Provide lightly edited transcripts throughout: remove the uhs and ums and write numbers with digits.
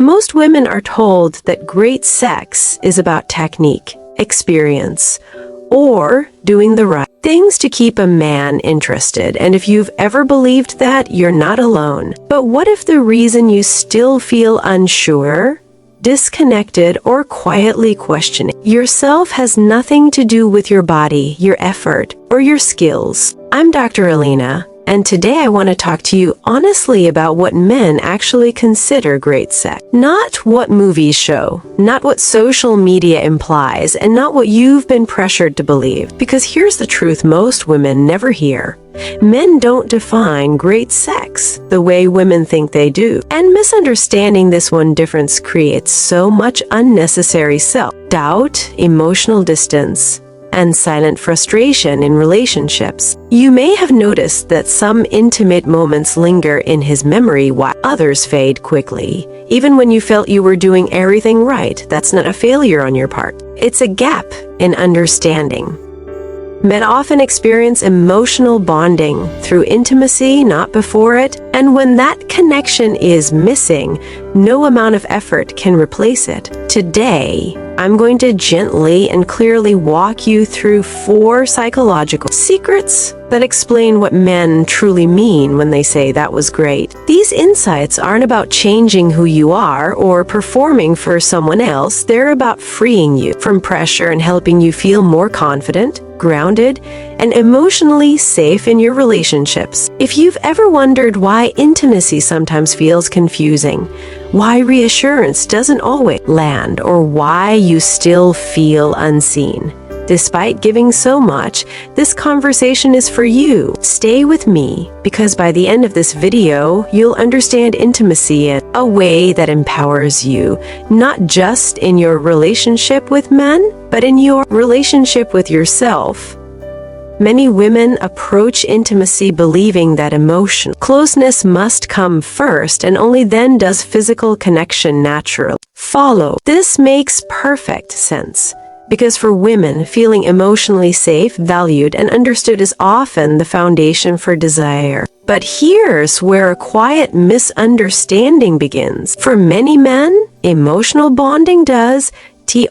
Most women are told that great sex is about technique, experience, or doing the right things to keep a man interested. And if you've ever believed that, you're not alone. But what if the reason you still feel unsure, disconnected, or quietly questioning yourself has nothing to do with your body, your effort, or your skills? I'm Dr. Elina, and today I want to talk to you honestly about what men actually consider great sex. Not what movies show, not what social media implies, and not what you've been pressured to believe. Because here's the truth most women never hear. Men don't define great sex the way women think they do. And misunderstanding this one difference creates so much unnecessary self-doubt, emotional distance, and silent frustration in relationships. You may have noticed that some intimate moments linger in his memory while others fade quickly. Even when you felt you were doing everything right, that's not a failure on your part. It's a gap in understanding. Men often experience emotional bonding through intimacy, not before it, and when that connection is missing, no amount of effort can replace it. Today, I'm going to gently and clearly walk you through 4 psychological secrets that explain what men truly mean when they say that was great. These insights aren't about changing who you are or performing for someone else. They're about freeing you from pressure and helping you feel more confident, grounded, and emotionally safe in your relationships. If you've ever wondered why intimacy sometimes feels confusing, why reassurance doesn't always land, or why you still feel unseen despite giving so much, this conversation is for you. Stay with me, because by the end of this video, you'll understand intimacy in a way that empowers you, not just in your relationship with men, but in your relationship with yourself. Many women approach intimacy believing that emotional closeness must come first, and only then does physical connection naturally follow. This makes perfect sense, because for women, feeling emotionally safe, valued, and understood is often the foundation for desire. But here's where a quiet misunderstanding begins. For many men, emotional bonding does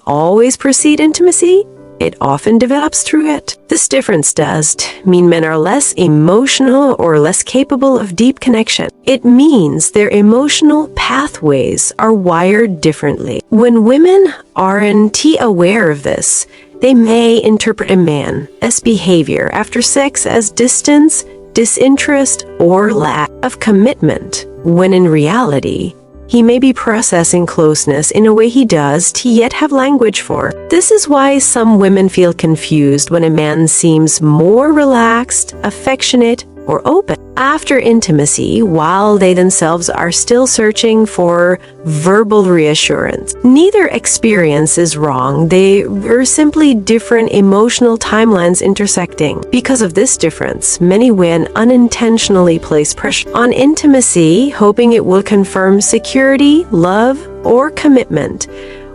always precede intimacy. It often develops through it. This difference doesn't mean men are less emotional or less capable of deep connection. It means their emotional pathways are wired differently. When women aren't aware of this, they may interpret a man's behavior after sex as distance, disinterest, or lack of commitment, when in reality, he may be processing closeness in a way he does yet have language for. This is why some women feel confused when a man seems more relaxed, affectionate, or open after intimacy, while they themselves are still searching for verbal reassurance. Neither experience is wrong. They are simply different emotional timelines intersecting. Because of this difference, many women unintentionally place pressure on intimacy, hoping it will confirm security, love, or commitment.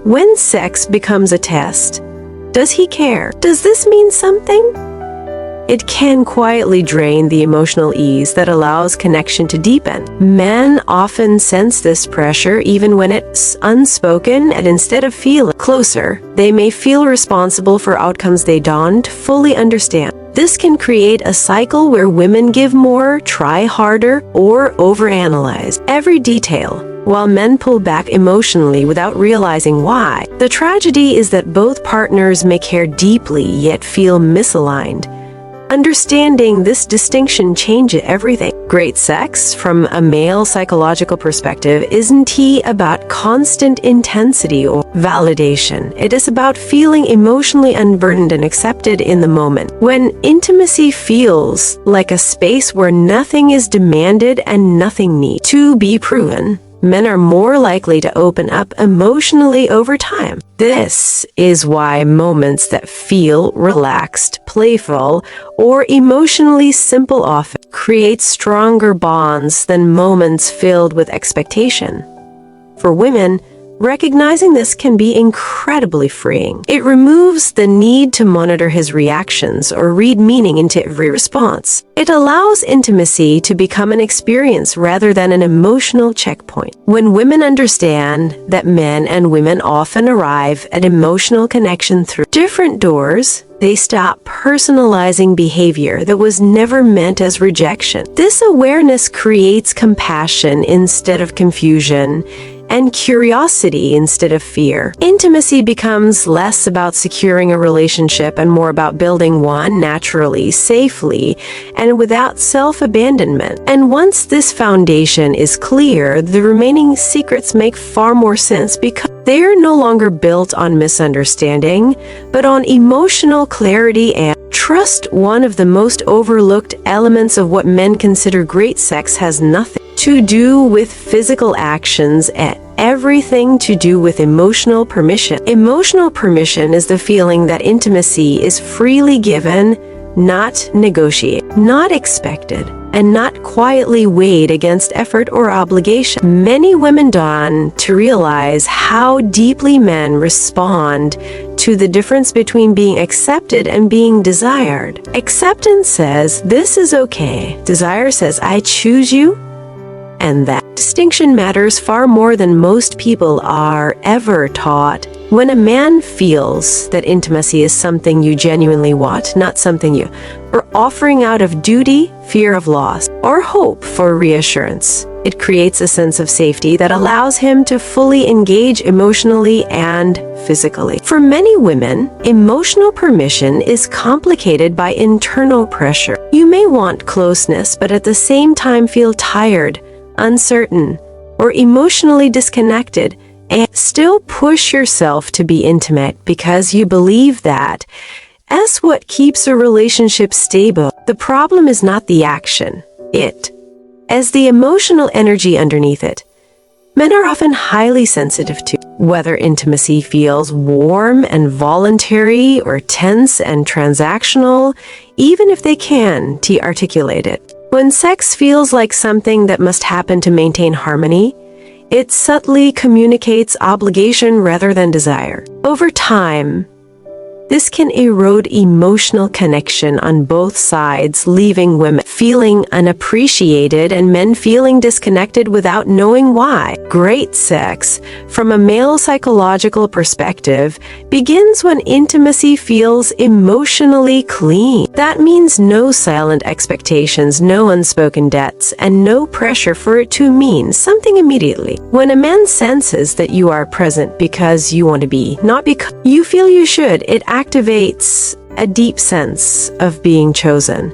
When sex becomes a test, does he care? Does this mean something? It can quietly drain the emotional ease that allows connection to deepen. Men often sense this pressure even when it's unspoken, and instead of feeling closer, they may feel responsible for outcomes they don't fully understand. This can create a cycle where women give more, try harder, or overanalyze every detail, while men pull back emotionally without realizing why. The tragedy is that both partners may care deeply yet feel misaligned. Understanding this distinction changes everything. Great sex, from a male psychological perspective, isn't about constant intensity or validation. It is about feeling emotionally unburdened and accepted in the moment. When intimacy feels like a space where nothing is demanded and nothing needs to be proven, men are more likely to open up emotionally over time. This is why moments that feel relaxed, playful, or emotionally simple often create stronger bonds than moments filled with expectation. For women, Recognizing this can be incredibly freeing. It removes the need to monitor his reactions or read meaning into every response. It allows intimacy to become an experience rather than an emotional checkpoint. When women understand that men and women often arrive at emotional connection through different doors, they stop personalizing behavior that was never meant as rejection. This awareness creates compassion instead of confusion, and curiosity instead of fear. Intimacy becomes less about securing a relationship and more about building one naturally, safely, and without self-abandonment. And once this foundation is clear, the remaining secrets make far more sense because they are no longer built on misunderstanding, but on emotional clarity and trust. One of the most overlooked elements of what men consider great sex has nothing to do with physical actions and everything to do with emotional permission. Emotional permission is the feeling that intimacy is freely given, not negotiated, not expected, and not quietly weighed against effort or obligation. Many women dawn to realize how deeply men respond to the difference between being accepted and being desired. Acceptance says, "This is okay." Desire says, "I choose you." And that distinction matters far more than most people are ever taught. When a man feels that intimacy is something you genuinely want, not something you are offering out of duty, fear of loss, or hope for reassurance, it creates a sense of safety that allows him to fully engage emotionally and physically. For many women, emotional permission is complicated by internal pressure. You may want closeness, but at the same time feel tired, uncertain, or emotionally disconnected, and still push yourself to be intimate because you believe that as what keeps a relationship stable. The problem is not the action, it, as the emotional energy underneath it. Men are often highly sensitive to whether intimacy feels warm and voluntary or tense and transactional, even if they can articulate it. When sex feels like something that must happen to maintain harmony, it subtly communicates obligation rather than desire. Over time, this can erode emotional connection on both sides, leaving women feeling unappreciated and men feeling disconnected without knowing why. Great sex, from a male psychological perspective, begins when intimacy feels emotionally clean. That means no silent expectations, no unspoken debts, and no pressure for it to mean something immediately. When a man senses that you are present because you want to be, not because you feel you should, it activates a deep sense of being chosen.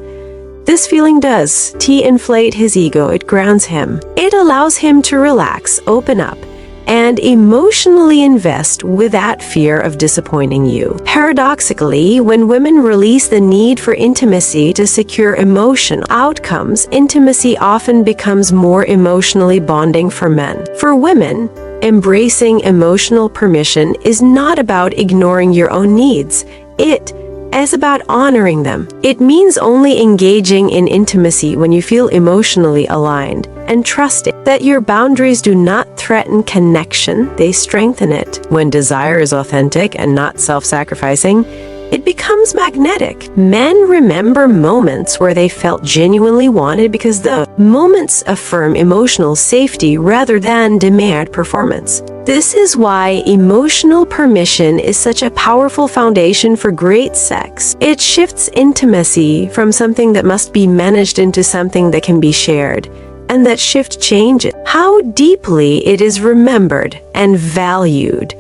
This feeling does inflate his ego. It grounds him. It allows him to relax, open up, and emotionally invest without fear of disappointing you. Paradoxically, when women release the need for intimacy to secure emotional outcomes, intimacy often becomes more emotionally bonding for men. For women, embracing emotional permission is not about ignoring your own needs. It is about honoring them. It means only engaging in intimacy when you feel emotionally aligned and trusting that your boundaries do not threaten connection, they strengthen it. When desire is authentic and not self-sacrificing, it becomes magnetic. Men remember moments where they felt genuinely wanted because the moments affirm emotional safety rather than demand performance. This is why emotional permission is such a powerful foundation for great sex. It shifts intimacy from something that must be managed into something that can be shared. And that shift changes how deeply it is remembered and valued.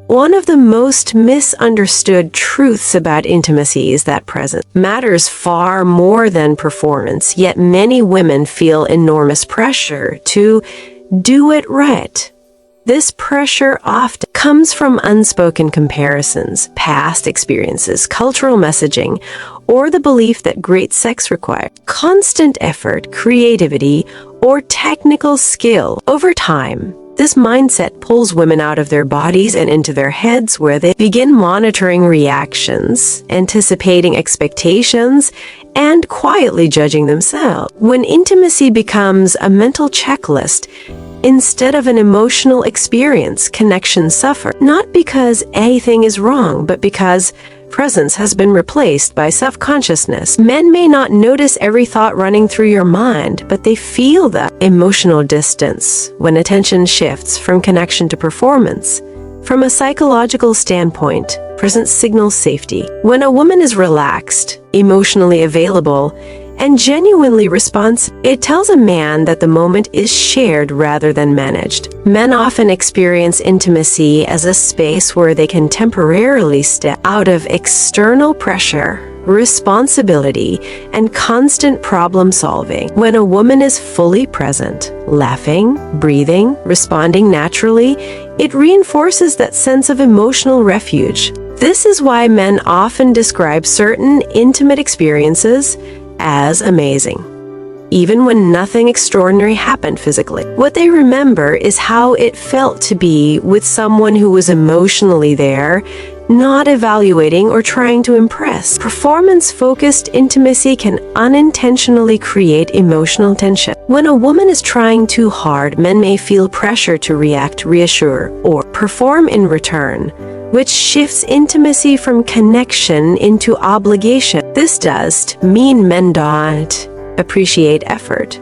One of the most misunderstood truths about intimacy is that presence matters far more than performance, yet many women feel enormous pressure to do it right. This pressure often comes from unspoken comparisons, past experiences, cultural messaging, or the belief that great sex requires constant effort, creativity, or technical skill. Over time, this mindset pulls women out of their bodies and into their heads, where they begin monitoring reactions, anticipating expectations, and quietly judging themselves. When intimacy becomes a mental checklist Instead of an emotional experience, connections suffer. Not because anything is wrong, but because presence has been replaced by self-consciousness. Men may not notice every thought running through your mind, but they feel the emotional distance when attention shifts from connection to performance. From a psychological standpoint, presence signals safety. When a woman is relaxed, emotionally available, and genuinely responsive, it tells a man that the moment is shared rather than managed. Men often experience intimacy as a space where they can temporarily step out of external pressure, responsibility, and constant problem solving. When a woman is fully present, laughing, breathing, responding naturally, it reinforces that sense of emotional refuge. This is why men often describe certain intimate experiences as amazing, even when nothing extraordinary happened physically. What they remember is how it felt to be with someone who was emotionally there, not evaluating or trying to impress. Performance-focused intimacy can unintentionally create emotional tension. When a woman is trying too hard, men may feel pressure to react, reassure, or perform in return, which shifts intimacy from connection into obligation. This doesn't mean men don't appreciate effort.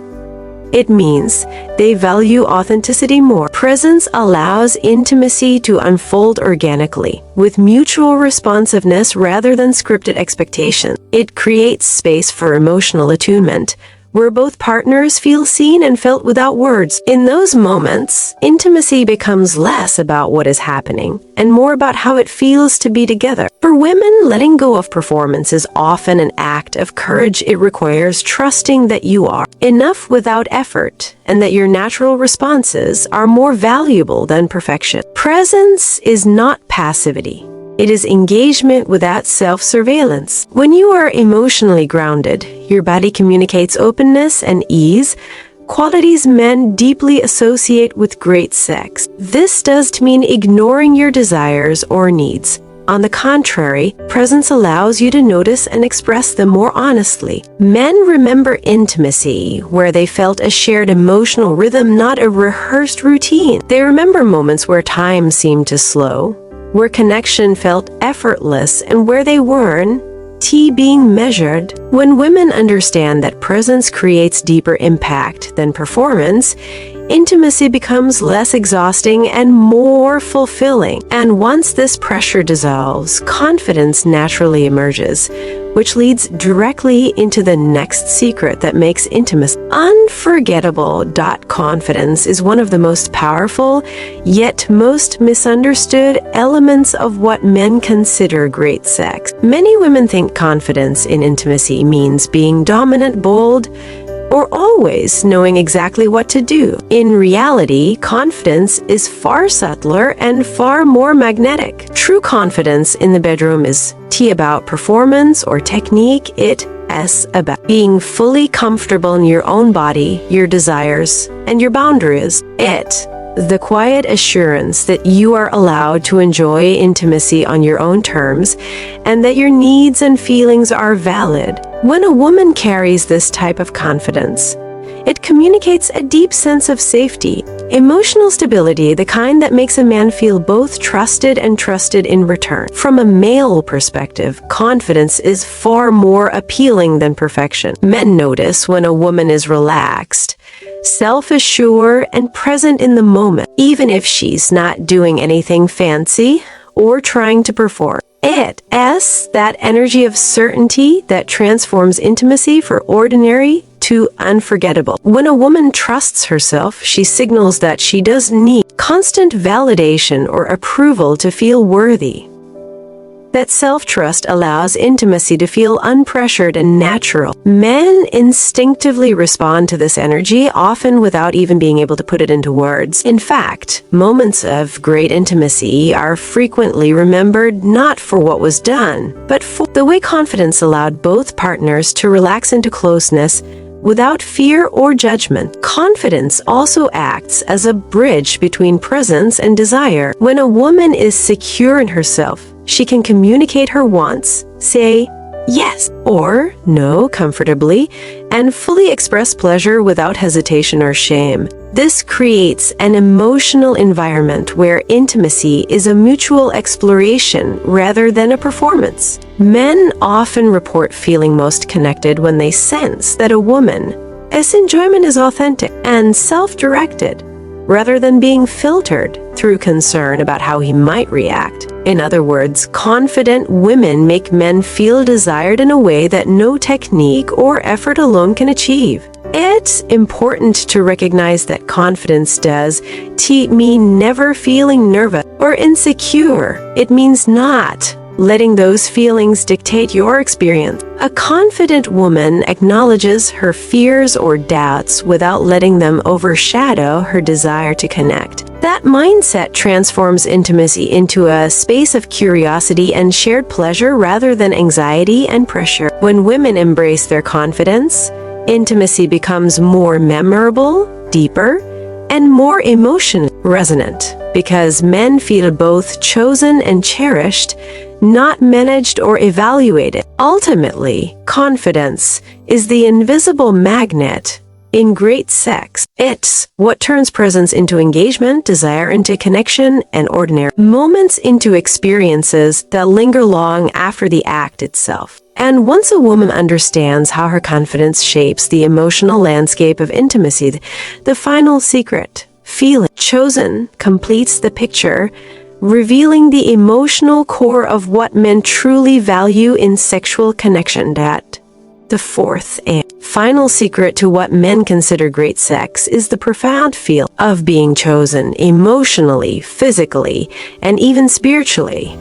It means they value authenticity more. Presence allows intimacy to unfold organically, with mutual responsiveness rather than scripted expectation. It creates space for emotional attunement, where both partners feel seen and felt without words. In those moments, intimacy becomes less about what is happening and more about how it feels to be together. For women, letting go of performance is often an act of courage. It requires trusting that you are enough without effort and that your natural responses are more valuable than perfection. Presence is not passivity. It is engagement without self-surveillance. When you are emotionally grounded, your body communicates openness and ease, qualities men deeply associate with great sex. This doesn't mean ignoring your desires or needs. On the contrary, presence allows you to notice and express them more honestly. Men remember intimacy where they felt a shared emotional rhythm, not a rehearsed routine. They remember moments where time seemed to slow, where connection felt effortless, and where they weren't being measured. When women understand that presence creates deeper impact than performance, intimacy becomes less exhausting and more fulfilling. And once this pressure dissolves, confidence naturally emerges, which leads directly into the next secret that makes intimacy unforgettable. Confidence is one of the most powerful, yet most misunderstood elements of what men consider great sex. Many women think confidence in intimacy means being dominant, bold, or always knowing exactly what to do. In reality, confidence is far subtler and far more magnetic. True confidence in the bedroom is about performance or technique. It is about being fully comfortable in your own body, your desires, and your boundaries. The quiet assurance that you are allowed to enjoy intimacy on your own terms and that your needs and feelings are valid. When a woman carries this type of confidence, it communicates a deep sense of safety, emotional stability, the kind that makes a man feel both trusted and trusted in return. From a male perspective, confidence is far more appealing than perfection. Men notice when a woman is relaxed, self-assured, and present in the moment, even if she's not doing anything fancy or trying to perform. It is that energy of certainty that transforms intimacy from ordinary to unforgettable. When a woman trusts herself, she signals that she doesn't need constant validation or approval to feel worthy. That self-trust allows intimacy to feel unpressured and natural. Men instinctively respond to this energy, often without even being able to put it into words. In fact, moments of great intimacy are frequently remembered not for what was done, but for the way confidence allowed both partners to relax into closeness without fear or judgment. Confidence also acts as a bridge between presence and desire. When a woman is secure in herself, she can communicate her wants, say yes or no comfortably, and fully express pleasure without hesitation or shame. This creates an emotional environment where intimacy is a mutual exploration rather than a performance. Men often report feeling most connected when they sense that a woman's enjoyment is authentic and self-directed, rather than being filtered through concern about how he might react. In other words, confident women make men feel desired in a way that no technique or effort alone can achieve. It's important to recognize that confidence does mean never feeling nervous or insecure. It means not letting those feelings dictate your experience. A confident woman acknowledges her fears or doubts without letting them overshadow her desire to connect. That mindset transforms intimacy into a space of curiosity and shared pleasure rather than anxiety and pressure. When women embrace their confidence, intimacy becomes more memorable, deeper, and more emotionally resonant, because men feel both chosen and cherished, not managed or evaluated. Ultimately, confidence is the invisible magnet in great sex. It's what turns presence into engagement, desire into connection, and ordinary moments into experiences that linger long after the act itself. And once a woman understands how her confidence shapes the emotional landscape of intimacy, the final secret, feeling chosen, completes the picture, revealing the emotional core of what men truly value in sexual connection. That the fourth and final secret to what men consider great sex is the profound feel of being chosen emotionally, physically, and even spiritually.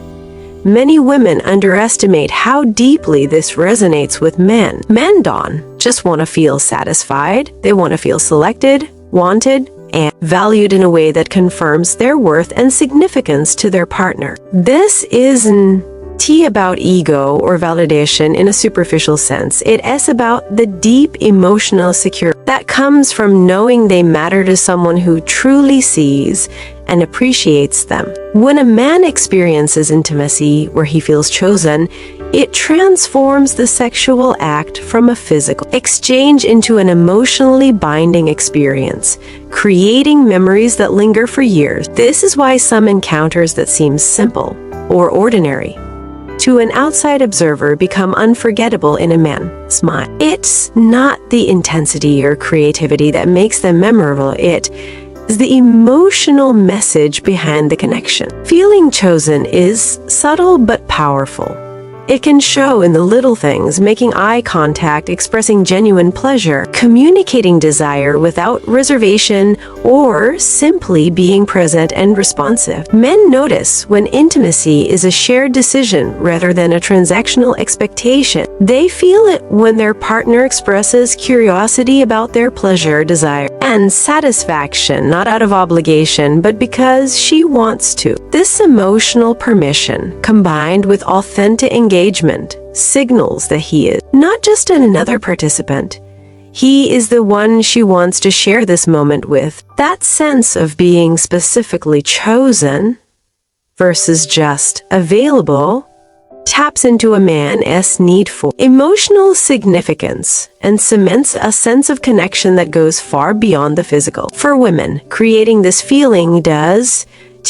Many women underestimate how deeply this resonates with men. Men don't just want to feel satisfied, they want to feel selected, wanted, and valued in a way that confirms their worth and significance to their partner. This isn't about ego or validation in a superficial sense. It is about the deep emotional security that comes from knowing they matter to someone who truly sees and appreciates them. When a man experiences intimacy where he feels chosen, it transforms the sexual act from a physical exchange into an emotionally binding experience, creating memories that linger for years. This is why some encounters that seem simple or ordinary to an outside observer become unforgettable in a man's mind. It's not the intensity or creativity that makes them memorable. It is the emotional message behind the connection. Feeling chosen is subtle but powerful. It can show in the little things, making eye contact, expressing genuine pleasure, communicating desire without reservation, or simply being present and responsive. Men notice when intimacy is a shared decision rather than a transactional expectation. They feel it when their partner expresses curiosity about their pleasure, desire, and satisfaction, not out of obligation, but because she wants to. This emotional permission, combined with authentic engagement, signals that he is not just another participant. He is the one she wants to share this moment with. That sense of being specifically chosen versus just available taps into a man's need for emotional significance and cements a sense of connection that goes far beyond the physical. For women, creating this feeling does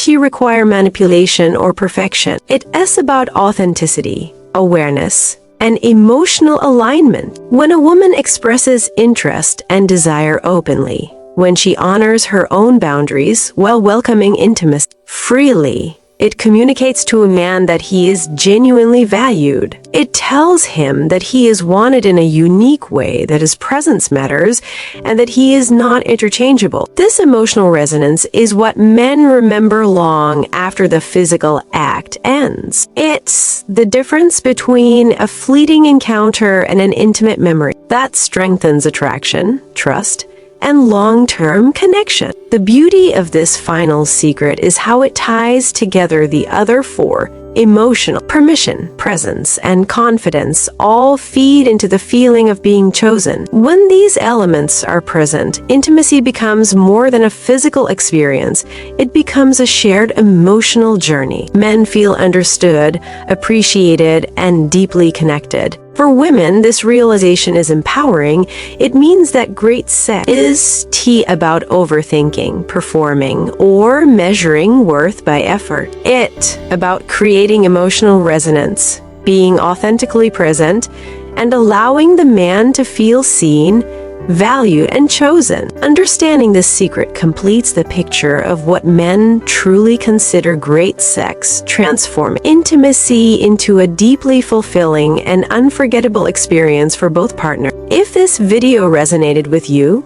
require manipulation or perfection. It is about authenticity, awareness, and emotional alignment. When a woman expresses interest and desire openly, when she honors her own boundaries while welcoming intimacy freely, it communicates to a man that he is genuinely valued. It tells him that he is wanted in a unique way, that his presence matters, and that he is not interchangeable. This emotional resonance is what men remember long after the physical act ends. It's the difference between a fleeting encounter and an intimate memory that strengthens attraction, trust, and long-term connection. The beauty of this final secret is how it ties together the other four: emotional, permission, presence, and confidence all feed into the feeling of being chosen. When these elements are present, intimacy becomes more than a physical experience. It becomes a shared emotional journey. Men feel understood, appreciated, and deeply connected. For women, this realization is empowering. It means that great sex is about overthinking, performing, or measuring worth by effort. It about creating emotional resonance, being authentically present, and allowing the man to feel seen, valued, and chosen. Understanding this secret completes the picture of what men truly consider great sex, transforming intimacy into a deeply fulfilling and unforgettable experience for both partners. If this video resonated with you,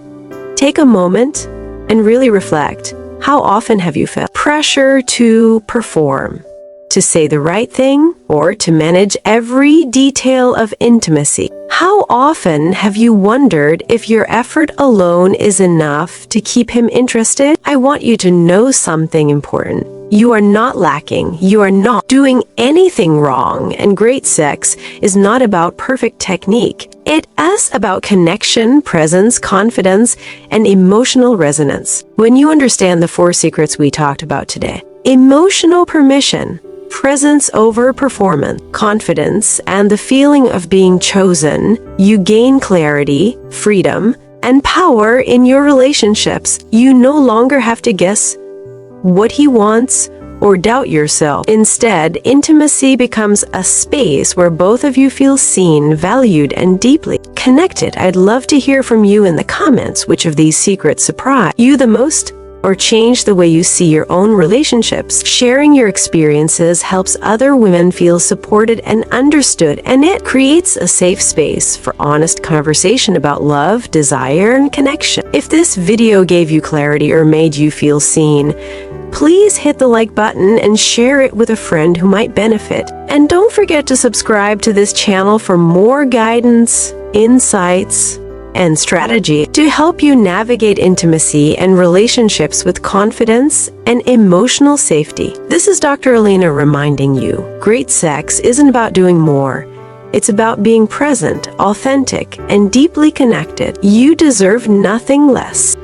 take a moment and really reflect. How often have you felt pressure to perform, to say the right thing, or to manage every detail of intimacy? How often have you wondered if your effort alone is enough to keep him interested? I want you to know something important. You are not lacking. You are not doing anything wrong. And great sex is not about perfect technique. It is about connection, presence, confidence, and emotional resonance. When you understand the 4 secrets we talked about today, emotional permission, presence over performance, confidence, and the feeling of being chosen, you gain clarity, freedom, and power in your relationships. You no longer have to guess what he wants or doubt yourself. Instead, intimacy becomes a space where both of you feel seen, valued, and deeply connected. I'd love to hear from you in the comments. Which of these secrets surprised you the most, or change the way you see your own relationships? Sharing your experiences helps other women feel supported and understood, and it creates a safe space for honest conversation about love, desire, and connection. If this video gave you clarity or made you feel seen, please hit the like button and share it with a friend who might benefit. And don't forget to subscribe to this channel for more guidance, insights, and strategy to help you navigate intimacy and relationships with confidence and emotional safety. This is Dr. Elina reminding you, great sex isn't about doing more. It's about being present, authentic, and deeply connected. You deserve nothing less.